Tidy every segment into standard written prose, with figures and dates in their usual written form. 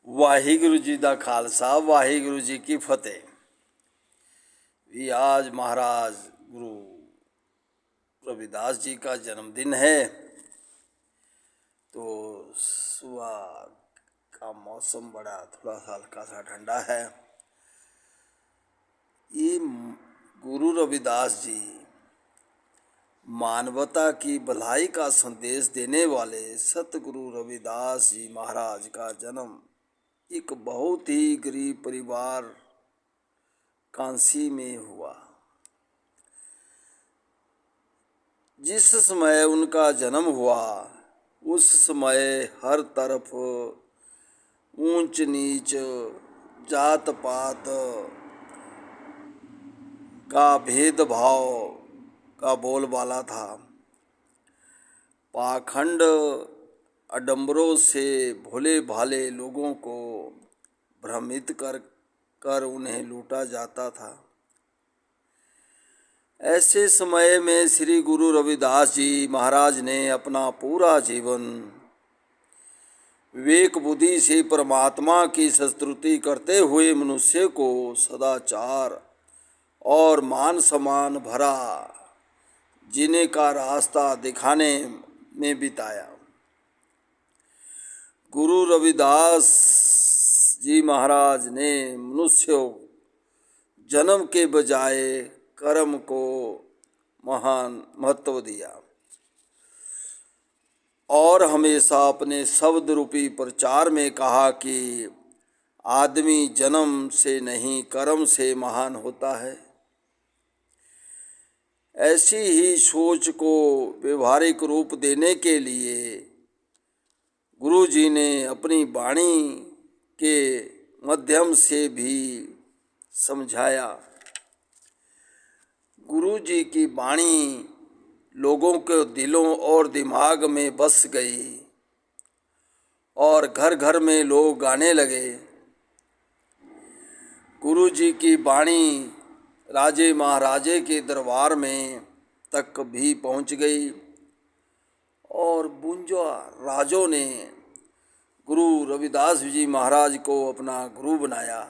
ਵਾਹਿਗੁਰੂ ਜੀ ਦਾ ਖਾਲਸਾ ਵਾਹਿਗੁਰੂ ਜੀ ਕੀ फतेह। भी आज महाराज गुरु रविदास जी का जन्मदिन है, तो सुबह का मौसम बड़ा थोड़ा सा हल्का सा ठंडा है। ये गुरु रविदास जी मानवता की भलाई का संदेश देने वाले सतगुरु रविदास जी महाराज का जन्म एक बहुत ही गरीब परिवार कांसी में हुआ। जिस समय उनका जन्म हुआ उस समय हर तरफ ऊंच नीच, जात पात का भेदभाव का बोलबाला था। पाखंड आडंबरों से भोले भाले लोगों को भ्रमित कर उन्हें लूटा जाता था। ऐसे समय में श्री गुरु रविदास जी महाराज ने अपना पूरा जीवन विवेक बुद्धि से परमात्मा की स्तुति करते हुए मनुष्य को सदाचार और मान सम्मान भरा जीने का रास्ता दिखाने में बिताया। गुरु रविदास जी महाराज ने मनुष्य जन्म के बजाय कर्म को महान महत्व दिया और हमेशा अपने शब्द रूपी प्रचार में कहा कि आदमी जन्म से नहीं कर्म से महान होता है। ऐसी ही सोच को व्यवहारिक रूप देने के लिए गुरु जी ने अपनी वाणी के माध्यम से भी समझाया। गुरु जी की वाणी लोगों के दिलों और दिमाग में बस गई और घर घर में लोग गाने लगे। गुरु जी की वाणी राजे महाराजे के दरबार में तक भी पहुंच गई और बुंजा राजों ने गुरु रविदास जी महाराज को अपना गुरु बनाया।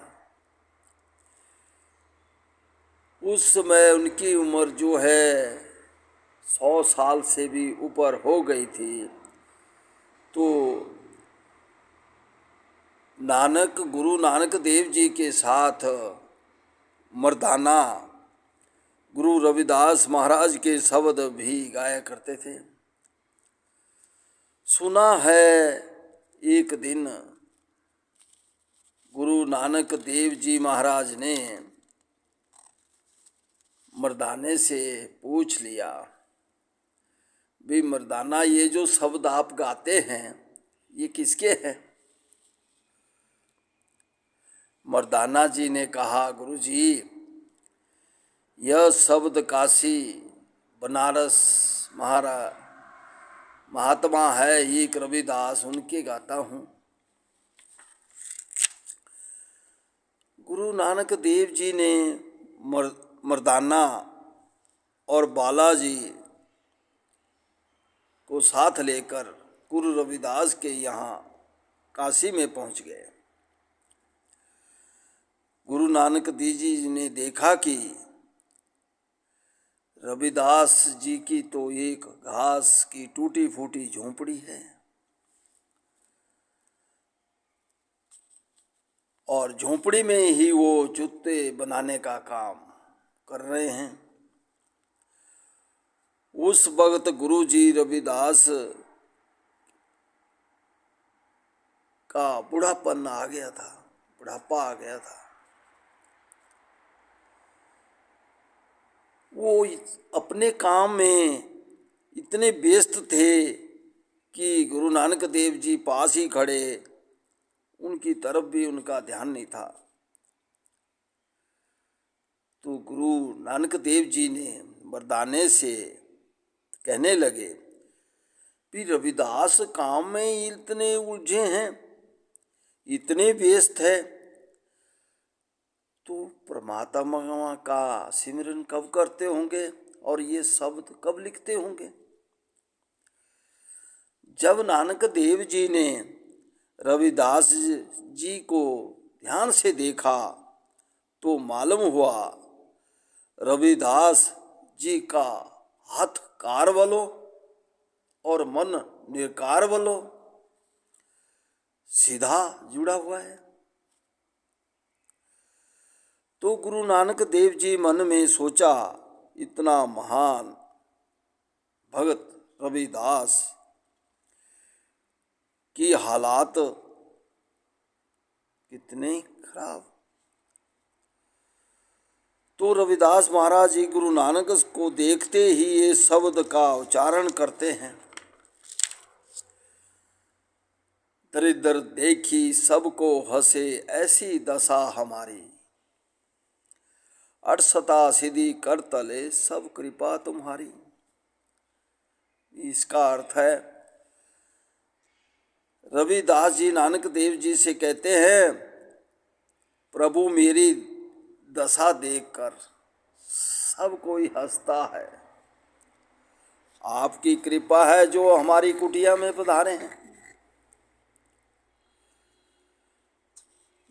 उस समय उनकी उम्र जो है 100 साल से भी ऊपर हो गई थी। तो गुरु नानक देव जी के साथ मर्दाना गुरु रविदास महाराज के शब्द भी गाया करते थे। सुना है एक दिन गुरु नानक देव जी महाराज ने मर्दाने से पूछ लिया, भी मर्दाना ये जो शब्द आप गाते हैं ये किसके हैं? मर्दाना जी ने कहा, गुरु जी यह शब्द काशी बनारस महात्मा है एक रविदास, उनके गाता हूँ। गुरु नानक देव जी ने मर्दाना और बालाजी को साथ लेकर गुरु रविदास के यहाँ काशी में पहुँच गए। गुरु नानक देव जी ने देखा कि रविदास जी की तो एक घास की टूटी फूटी झोंपड़ी है और झोंपड़ी में ही वो जूते बनाने का काम कर रहे हैं। उस वक्त गुरु जी रविदास का बुढ़ापन आ गया था, बुढ़ापा आ गया था। वो अपने काम में इतने व्यस्त थे कि गुरु नानक देव जी पास ही खड़े, उनकी तरफ भी उनका ध्यान नहीं था। तो गुरु नानक देव जी ने मर्दाने से कहने लगे, भी रविदास काम में इतने उलझे हैं, इतने व्यस्त है, तो परमात्मा का सिमरन कब करते होंगे और ये शब्द कब लिखते होंगे? जब नानक देव जी ने रविदास जी को ध्यान से देखा तो मालूम हुआ रविदास जी का हाथ कार वालो और मन निर्कार वालो सीधा जुड़ा हुआ है। तो गुरु नानक देव जी मन में सोचा, इतना महान भगत रविदास की हालात कितने खराब। तो रविदास महाराज जी गुरु नानक को देखते ही ये शब्द का उच्चारण करते हैं, दरिद्र देखी सबको हंसे ऐसी दशा हमारी, अड़सता सीधी कर तले सब कृपा तुम्हारी। इसका अर्थ है रविदास जी नानक देव जी से कहते हैं, प्रभु मेरी दशा देखकर सब कोई हंसता है, आपकी कृपा है जो हमारी कुटिया में पधारे हैं।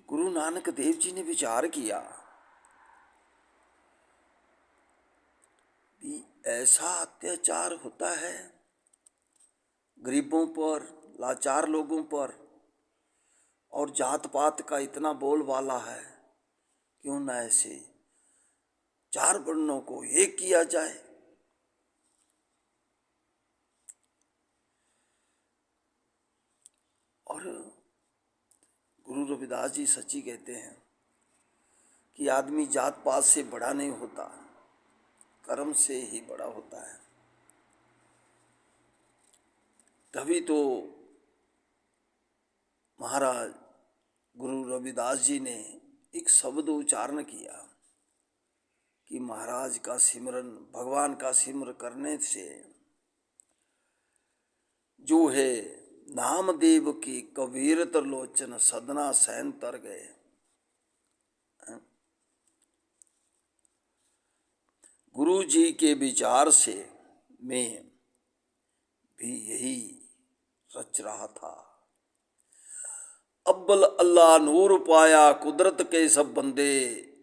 गुरु नानक देव जी ने विचार किया कि ऐसा अत्याचार होता है गरीबों पर, लाचार लोगों पर, और जात पात का इतना बोलबाला है, क्यों ना ऐसे चार वर्णों को एक किया जाए। और गुरु रविदास जी सच्ची कहते हैं कि आदमी जात पात से बड़ा नहीं होता, कर्म से ही बड़ा होता है। तभी तो महाराज गुरु रविदास जी ने एक शब्द उच्चारण किया कि महाराज का सिमरन, भगवान का सिमरन करने से जो है नामदेव की कबीर त्रिलोचन सदना सैन तर गए। गुरु जी के विचार से मैं भी यही रच रहा था। अव्वल अल्लाह नूर पाया कुदरत के सब बंदे,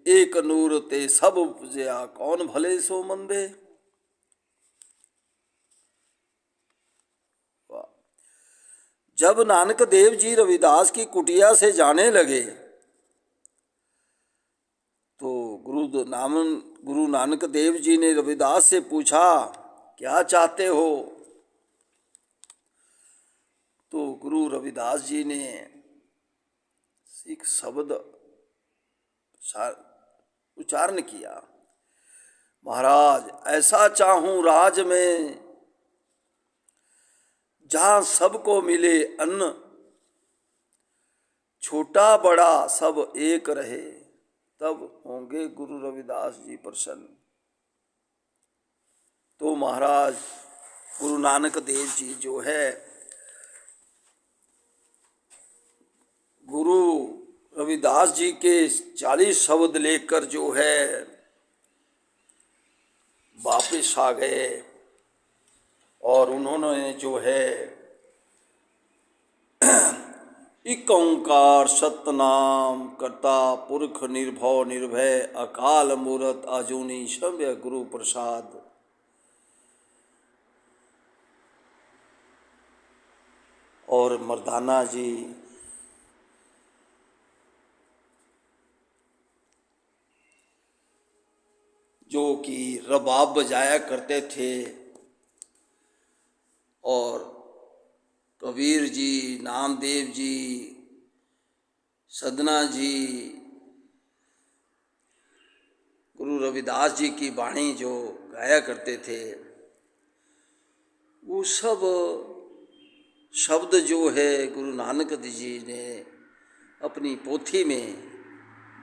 एक नूर ते सब उपजया कौन भले सो मंदे। जब नानक देव जी रविदास की कुटिया से जाने लगे तो गुरु नानक देव जी ने रविदास से पूछा, क्या चाहते हो? तो गुरु रविदास जी ने एक शब्द उच्चारण किया, महाराज ऐसा चाहूं राज में जहां सबको मिले अन्न, छोटा बड़ा सब एक रहे, तब होंगे गुरु रविदास जी प्रसन्न। तो महाराज गुरु नानक देव जी जो है गुरु रविदास जी के 40 शब्द लेकर जो है वापिस आ गए और उन्होंने जो है एक ओंकार सतनाम कर्ता पुरख निर्भव निर्भय अकाल मूरत आजूनी सभ्य गुरु प्रसाद और मर्दाना जी जो कि रबाब बजाया करते थे, और कबीर जी, नामदेव जी, सदना जी, गुरु रविदास जी की वाणी जो गाया करते थे, वो सब शब्द जो है गुरु नानक देव जी ने अपनी पोथी में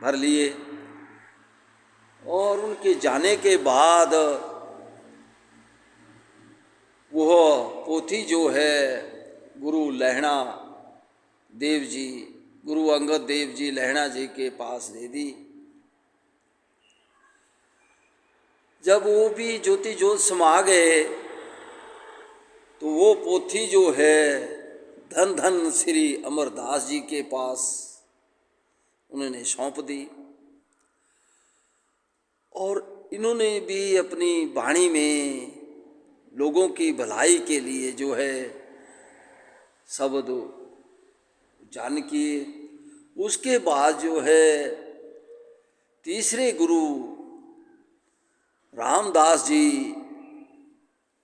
भर लिए। और उनके जाने के बाद वह पोथी जो है गुरु लहणा देव जी, गुरु अंगद देव जी लहणा जी के पास दे दी। जब वो भी ज्योति ज्योत समा गए तो वो पोथी जो है धन धन श्री अमरदास जी के पास उन्होंने सौंप दी। और इन्होंने भी अपनी वाणी में लोगों की भलाई के लिए जो है शब्द उच्चारण किए। उसके बाद जो है तीसरे गुरु रामदास जी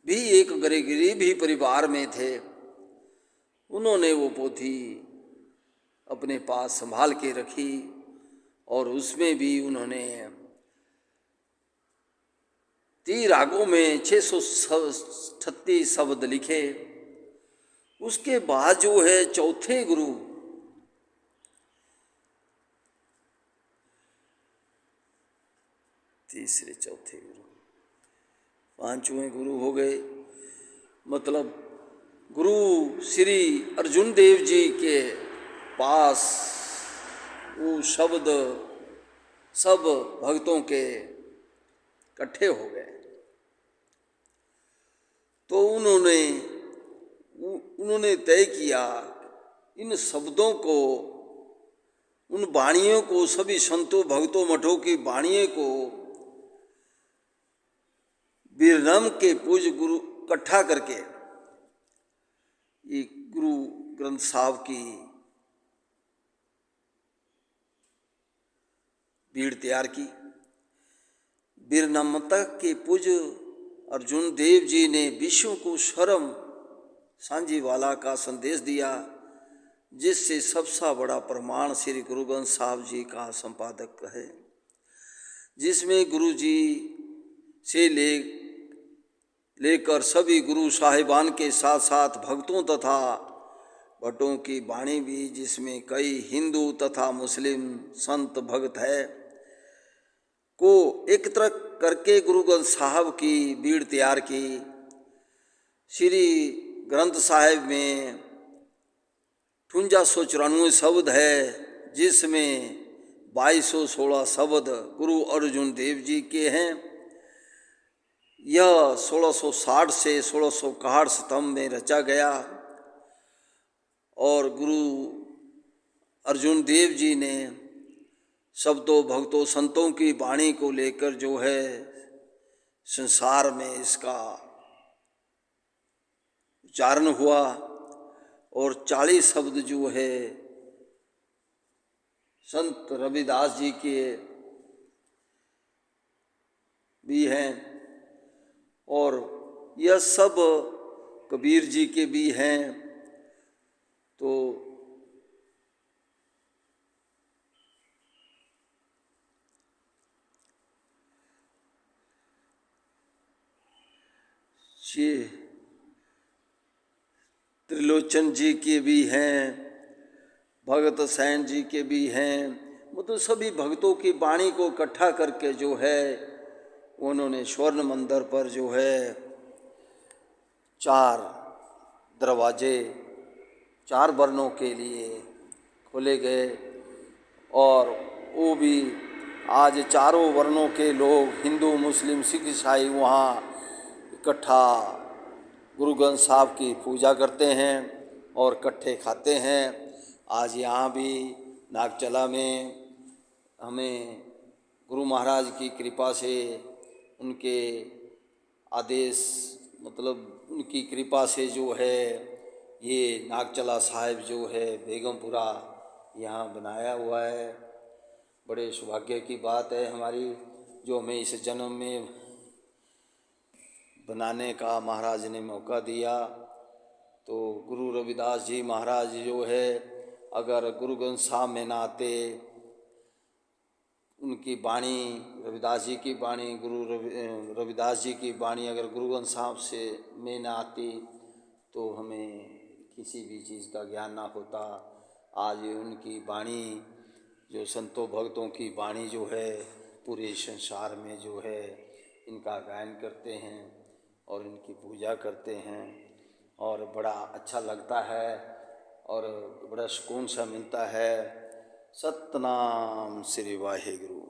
भी एक गरीब ही परिवार में थे। उन्होंने वो पोथी अपने पास संभाल के रखी और उसमें भी उन्होंने 3 रागों में 636 शब्द लिखे। उसके बाद जो है चौथे गुरु तीसरे चौथे गुरु 5वें गुरु हो गए, मतलब गुरु श्री अर्जुन देव जी के पास वो शब्द सब भक्तों के इकट्ठे हो गए। तो उन्होंने तय किया इन शब्दों को, उन वाणियों को, सभी संतों भक्तों मठों की वाणियों को वीरनम के पूज्य गुरु इकट्ठा करके ये गुरु ग्रंथ साहब की भीड़ तैयार की। वीरनम्रता के पूज्य अर्जुन देव जी ने विश्व को शर्म सांझीवाला का संदेश दिया, जिससे सबसे बड़ा प्रमाण श्री गुरु ग्रंथ साहब जी का संपादक है, जिसमें गुरु जी से लेकर सभी गुरु साहिबान के साथ साथ भक्तों तथा भट्टों की वाणी भी, जिसमें कई हिंदू तथा मुस्लिम संत भक्त है, को एकत्र करके गुरु ग्रंथ साहब की भीड़ तैयार की। श्री ग्रंथ साहिब में 5894 शब्द है, जिसमें 2216 शब्द गुरु अर्जुन देव जी के हैं। यह 1660 से 1661 स्तंभ में रचा गया और गुरु अर्जुन देव जी ने शब्दों भक्तों संतों की वाणी को लेकर जो है संसार में इसका उच्चारण हुआ। और 40 शब्द जो है संत रविदास जी के भी हैं और यह सब कबीर जी के भी हैं। तो ये त्रिलोचन जी के भी हैं, भगत सैन जी के भी हैं, मतलब सभी भक्तों की वाणी को इकट्ठा करके जो है उन्होंने स्वर्ण मंदिर पर जो है 4 दरवाजे 4 वर्णों के लिए खोले गए और वो भी आज चारों वर्णों के लोग हिंदू मुस्लिम सिख ईसाई वहाँ इकट्ठा गुरु ग्रंथ साहब की पूजा करते हैं और इकट्ठे खाते हैं। आज यहाँ भी नागचला में हमें गुरु महाराज की कृपा से, उनके आदेश मतलब उनकी कृपा से जो है ये नागचला साहिब जो है बेगमपुरा यहाँ बनाया हुआ है। बड़े सौभाग्य की बात है हमारी, जो हमें इस जन्म में बनाने का महाराज ने मौका दिया। तो गुरु रविदास जी महाराज जो है, अगर गुरु ग्रंथ साहब में ना आते, उनकी वाणी रविदास जी की वाणी रविदास जी की वाणी अगर गुरु ग्रंथ साहब से में ना आती तो हमें किसी भी चीज़ का ज्ञान ना होता। आज उनकी वाणी जो संतों भक्तों की वाणी जो है पूरे संसार में जो है इनका गायन करते हैं और इनकी पूजा करते हैं और बड़ा अच्छा लगता है और बड़ा सुकून सा मिलता है। सतनाम श्री वाहिगुरु।